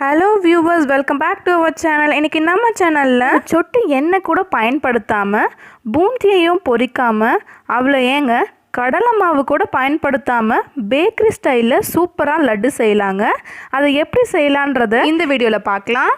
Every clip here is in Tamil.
Hello viewers, welcome back to our channel. இன்றைக்கி நம்ம சேனலில் சொட்டு எண்ணெய் கூட பயன்படுத்தாமல் பூந்தியையும் பொரிக்காமல் அவ்வளோ ஏங்க கடலை மாவு கூட பயன்படுத்தாமல் பேக்கரி ஸ்டைலில் சூப்பராக லட்டு செய்யலாங்க. அதை எப்படி செய்யலான்றதை இந்த வீடியோவில் பார்க்கலாம்.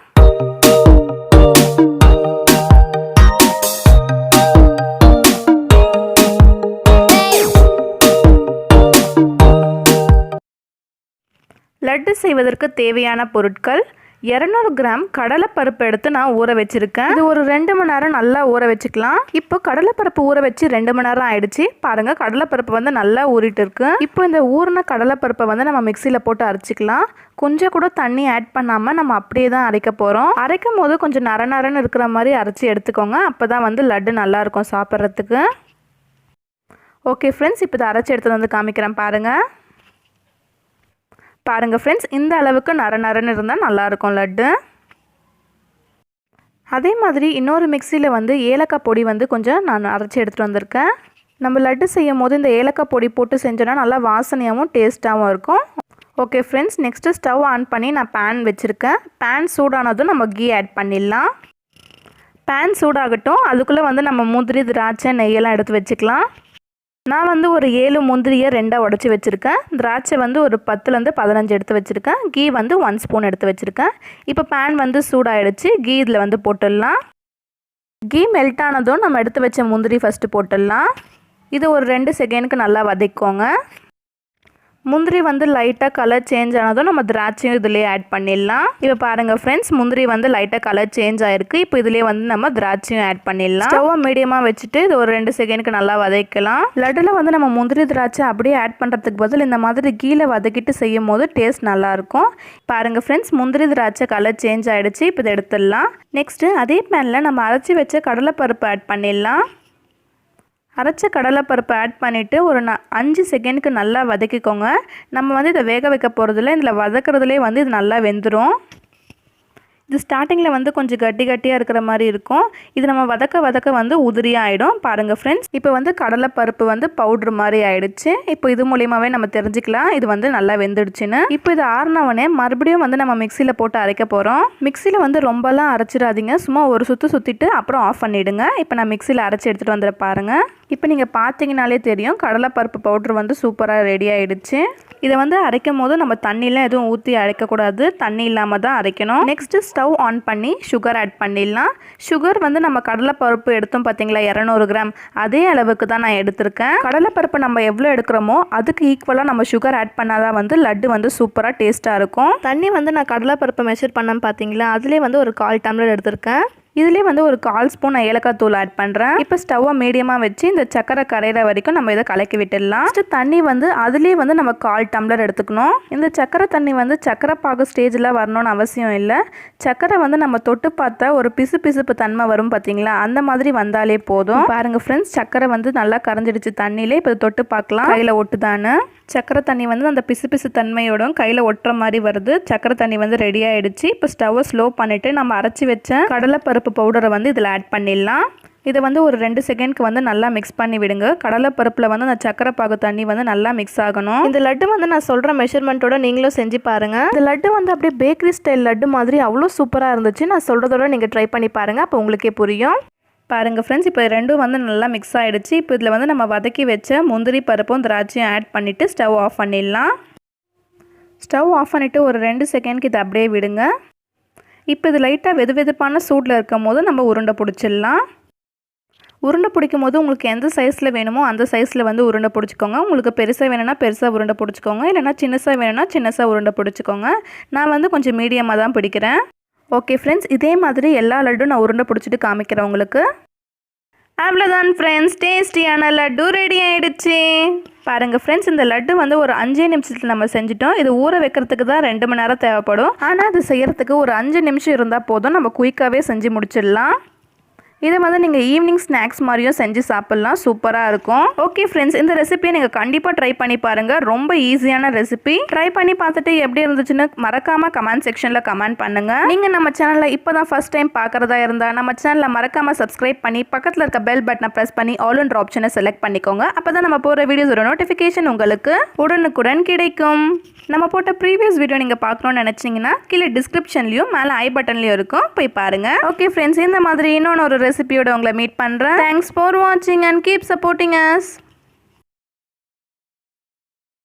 லட்டு செய்வதற்கு தேவையான பொருட்கள் 200 கிராம் கடலைப்பருப்பு எடுத்து நான் ஊற வச்சுருக்கேன். இது ஒரு 2 மணி நேரம் நல்லா ஊற வச்சுக்கலாம். இப்போ கடலைப்பருப்பு ஊற வச்சு 2 மணி நேரம் ஆயிடுச்சு. பாருங்கள், கடலைப்பருப்பு வந்து நல்லா ஊறிட்டு இருக்கு. இப்போ இந்த ஊறின கடலைப்பருப்பை வந்து நம்ம மிக்சியில் போட்டு அரைச்சிக்கலாம். கொஞ்சம் கூட தண்ணி ஆட் பண்ணாமல் நம்ம அப்படியே தான் அரைக்க போகிறோம். அரைக்கும் போது கொஞ்சம் நரன்னு இருக்கிற மாதிரி அரைச்சி எடுத்துக்கோங்க. அப்போ தான் வந்து லட்டு நல்லாயிருக்கும் சாப்பிட்றதுக்கு. ஓகே ஃப்ரெண்ட்ஸ், இப்போ இதை அரைச்சி எடுத்து வந்து காமிக்கிறேன் பாருங்கள். பாருங்கள் ஃப்ரெண்ட்ஸ், இந்த அளவுக்கு நரன்னு இருந்தால் நல்லாயிருக்கும் லட்டு. அதே மாதிரி இன்னொரு மிக்சியில் வந்து ஏலக்காய் பொடி வந்து கொஞ்சம் நான் அரைச்சி எடுத்துகிட்டு வந்திருக்கேன். நம்ம லட்டு செய்யும் போது இந்த ஏலக்காய் பொடி போட்டு செஞ்சோன்னா நல்லா வாசனையாகவும் டேஸ்ட்டாகவும் இருக்கும். Okay friends, next stove on பண்ணி நான் பேன் வச்சுருக்கேன். பேன் சூடானதும் நம்ம கீ ஆட் பண்ணிடலாம். பேன் சூடாகட்டும். அதுக்குள்ளே வந்து நம்ம முந்திரி, திராட்சை, நெய்யெல்லாம் எடுத்து வச்சுக்கலாம். நான் வந்து ஒரு 7 முந்திரியை 2ஆக உடச்சி வச்சுருக்கேன். திராட்சை வந்து ஒரு 10லேருந்து 15 எடுத்து வச்சுருக்கேன். கீ வந்து 1 ஸ்பூன் எடுத்து வச்சுருக்கேன். இப்போ பேன் வந்து சூடாகிடுச்சு. கீ இதில் வந்து போட்டுடலாம். கீ மெல்ட் ஆனதும் நம்ம எடுத்து வச்ச முந்திரி ஃபஸ்ட்டு போட்டுடலாம். இது ஒரு 2 செகண்டுக்கு நல்லா வதக்கிக்கோங்க. முந்திரி வந்து லைட்டாக கலர் சேஞ்ச் ஆனதும் நம்ம திராட்சையும் இதிலே ஆட் பண்ணிடலாம். இப்போ பாருங்கள் ஃப்ரெண்ட்ஸ், முந்திரி வந்து லைட்டாக கலர் சேஞ்ச் ஆகிருக்கு. இப்போ இதிலே வந்து நம்ம திராட்சையும் ஆட் பண்ணிடலாம். ஸ்டவ்வை மீடியமாக வச்சுட்டு இது ஒரு 2 செகண்டுக்கு நல்லா வதக்கலாம். லட்டில் வந்து நம்ம முந்திரி திராட்சை அப்படியே ஆட் பண்ணுறதுக்கு பதில் இந்த மாதிரி கீழே வதக்கிட்டு செய்யும் போது டேஸ்ட் நல்லாயிருக்கும். பாருங்கள் ஃப்ரெண்ட்ஸ், முந்திரி திராட்சை கலர் சேஞ்ச் ஆகிடுச்சு. இப்போ இதை எடுத்துடலாம். நெக்ஸ்ட்டு அதே பேனில் நம்ம அரைச்சி வச்ச கடலைப்பருப்பு ஆட் பண்ணிடலாம். அரைச்ச கடலைப்பருப்பை ஆட் பண்ணிவிட்டு ஒரு 5 செகண்டுக்கு நல்லா வதக்கிக்கோங்க. நம்ம வந்து இதை வேக வைக்க போகிறதில்ல, இதில் வதக்கிறதுலே வந்து இது நல்லா வெந்துடும். இது ஸ்டார்டிங்கில் வந்து கொஞ்சம் கட்டியாக இருக்கிற மாதிரி இருக்கும். இது நம்ம வதக்க வந்து உதிரியாக ஆகிடும். பாருங்கள் ஃப்ரெண்ட்ஸ், இப்போ வந்து கடலைப்பருப்பு வந்து பவுட்ரு மாதிரி ஆகிடுச்சு. இப்போ இது மூலியமாகவே நம்ம தெரிஞ்சுக்கலாம் இது வந்து நல்லா வெந்துடுச்சுன்னு. இப்போ இது ஆறினவனே மறுபடியும் வந்து நம்ம மிக்சியில் போட்டு அரைக்க போகிறோம். மிக்சியில் வந்து ரொம்பலாம் அரைச்சிடாதீங்க. சும்மா ஒரு சுற்றிட்டு அப்புறம் ஆஃப் பண்ணிவிடுங்க. இப்போ நான் மிக்சியில் அரைச்சி எடுத்துகிட்டு வந்துட பாருங்கள். இப்போ நீங்கள் பார்த்தீங்கனாலே தெரியும் கடலைப்பருப்பு பவுட்ரு வந்து சூப்பராக ரெடி ஆகிடுச்சு. இதை வந்து அரைக்கும் போது நம்ம தண்ணியெலாம் எதுவும் ஊற்றி அரைக்கக்கூடாது. தண்ணி இல்லாமல் தான் அரைக்கணும். நெக்ஸ்ட்டு ஸ்டவ் ஆன் பண்ணி சுகர் ஆட் பண்ணிடலாம். சுகர் வந்து நம்ம கடலைப்பருப்பு எடுத்தோம் பார்த்தீங்களா, 200 கிராம், அதே அளவுக்கு தான் நான் எடுத்திருக்கேன். கடலைப்பருப்பு நம்ம எவ்வளோ எடுக்கிறோமோ அதுக்கு ஈக்குவலாக நம்ம சுகர் ஆட் பண்ணாதான் வந்து லட்டு வந்து சூப்பராக டேஸ்ட்டாக இருக்கும். தண்ணி வந்து நான் கடலைப்பருப்பை மெஷர் பண்ணேன் பார்த்தீங்களா, அதிலே வந்து ஒரு 1/4 டம்ளர் எடுத்திருக்கேன். இதுலேயே வந்து ஒரு 1/4 ஸ்பூன் ஏலக்காய் தூள் ஆட் பண்ணுறேன். இப்போ ஸ்டவ்வை மீடியமாக வச்சு இந்த சக்கரை கரையிற வரைக்கும் நம்ம இதை கலக்கி விட்டுடலாம். தண்ணி வந்து அதுலேயே வந்து நம்ம 1/4 டம்ளர் எடுத்துக்கணும். இந்த சக்கரை தண்ணி வந்து சக்கரை பாகு ஸ்டேஜில் வரணும்னு அவசியம் இல்லை. சக்கரை வந்து நம்ம தொட்டு பார்த்தா ஒரு பிசுப்பு தன்மை வரும் பார்த்தீங்களா, அந்த மாதிரி வந்தாலே போதும். பாருங்கள் ஃப்ரெண்ட்ஸ், சக்கரை வந்து நல்லா கரைஞ்சிடுச்சு தண்ணியிலே. இப்போ தொட்டு பார்க்கலாம் கையில் ஒட்டுதான்னு. சக்கரை தண்ணி வந்து அந்த பிசு தன்மையோடும் கையில் ஒட்டுற மாதிரி வருது. சக்கரை தண்ணி வந்து ரெடி ஆகிடுச்சு. இப்போ ஸ்டவ்வை ஸ்லோ பண்ணிவிட்டு நம்ம அரைச்சி வச்ச கடலைப்பருப்பு பவுடரை வந்து இதில் ஆட் பண்ணிடலாம். இதை வந்து ஒரு 2 செகண்ட்க்கு வந்து நல்லா மிக்ஸ் பண்ணி விடுங்க. கடலைப்பருப்பில் வந்து அந்த சக்கரை பாகு தண்ணி வந்து நல்லா மிக்ஸ் ஆகணும். இந்த லட்டு வந்து நான் சொல்கிற மெஷர்மெண்ட்டோட நீங்களும் செஞ்சு பாருங்கள். இந்த லட்டு வந்து அப்படியே பேக்கரி ஸ்டைல் லட்டு மாதிரி அவ்வளோ சூப்பராக இருந்துச்சு. நான் சொல்கிறதோட நீங்கள் ட்ரை பண்ணி பாருங்கள், அப்போ உங்களுக்கே புரியும். பாருங்கள் ஃப்ரெண்ட்ஸ், இப்போ ரெண்டும் வந்து நல்லா மிக்ஸ் ஆகிடுச்சு. இப்போ இதில் வந்து நம்ம வதக்கி வச்ச முந்திரி பருப்பும் திராட்சையும் ஆட் பண்ணிவிட்டு ஸ்டவ் ஆஃப் பண்ணிடலாம். ஸ்டவ் ஆஃப் பண்ணிவிட்டு ஒரு 2 செகண்ட்க்கு இதை அப்படியே விடுங்க. இப்போ இது லைட்டாக வெதுப்பான சூடில் இருக்கும் போது நம்ம உருண்டை பிடிச்சிடலாம். உருண்டை பிடிக்கும் போது உங்களுக்கு எந்த சைஸில் வேணுமோ அந்த சைஸில் வந்து உருண்டை பிடிச்சிக்கோங்க. உங்களுக்கு பெருசாக வேணும்னா பெருசாக உருண்டை பிடிச்சிக்கோங்க, இல்லைனா சின்னசாக வேணும்னா சின்னசாக உருண்டை பிடிச்சிக்கோங்க. நான் வந்து கொஞ்சம் மீடியமாக தான் பிடிக்கிறேன். ஓகே ஃப்ரெண்ட்ஸ், இதே மாதிரி எல்லா லட்டும் நான் உருண்டை பிடிச்சிட்டு காமிக்கிறேன் உங்களுக்கு. அவ்வளோதான் ஃப்ரெண்ட்ஸ், டேஸ்டியான லட்டு ரெடி ஆகிடுச்சு. பாருங்கள் ஃப்ரெண்ட்ஸ், இந்த லட்டு வந்து ஒரு 5 நிமிஷத்தில் நம்ம செஞ்சிட்டோம். இது ஊற வைக்கிறதுக்கு தான் 2 மணி நேரம் தேவைப்படும். ஆனால் அது செய்கிறதுக்கு ஒரு 5 நிமிஷம் இருந்தால் போதும். நம்ம குயிக்காகவே செஞ்சு முடிச்சிடலாம். இதை வந்து நீங்கள் ஈவினிங் ஸ்நாக்ஸ் மாதிரியும் செஞ்சு சாப்பிட்லாம், சூப்பராக இருக்கும். ஓகே ஃப்ரெண்ட்ஸ், இந்த ரெசிபியை நீங்கள் கண்டிப்பாக ட்ரை பண்ணி பாருங்கள். ரொம்ப ஈஸியான ரெசிபி. ட்ரை பண்ணி பார்த்துட்டு எப்படி இருந்துச்சுன்னு மறக்காமல் கமெண்ட் செக்ஷனில் கமெண்ட் பண்ணுங்கள். நீங்கள் நம்ம சேனலில் இப்போ தான் ஃபஸ்ட் டைம் பார்க்குறதா இருந்தால் நம்ம சேனலை மறக்காமல் சப்ஸ்கிரைப் பண்ணி பக்கத்தில் இருக்க பெல் பட்டனை ப்ரெஸ் பண்ணி ஆல்ன்ற ஆப்ஷனை செலக்ட் பண்ணிக்கோங்க. அப்போ தான் நம்ம போகிற வீடியோஸோட நோட்டிஃபிகேஷன் உங்களுக்கு உடனுக்குடன் கிடைக்கும். நம்ம போட்ட ப்ரீவியஸ் வீடியோ நீங்கள் பார்க்கணும்னு நினச்சிங்கன்னா கீழே டிஸ்கிரிப்ஷன்லையும் மேலே ஐ பட்டன்லையும் இருக்கும், போய் பாருங்கள். ஓகே ஃப்ரெண்ட்ஸ், இந்த மாதிரி இன்னொன்று ஒரு ரெசிபியோட உங்களை மீட் பண்ணுறேன். தேங்க்ஸ் ஃபார் வாட்சிங் அண்ட் கீப் சப்போர்ட்டிங் அஸ்.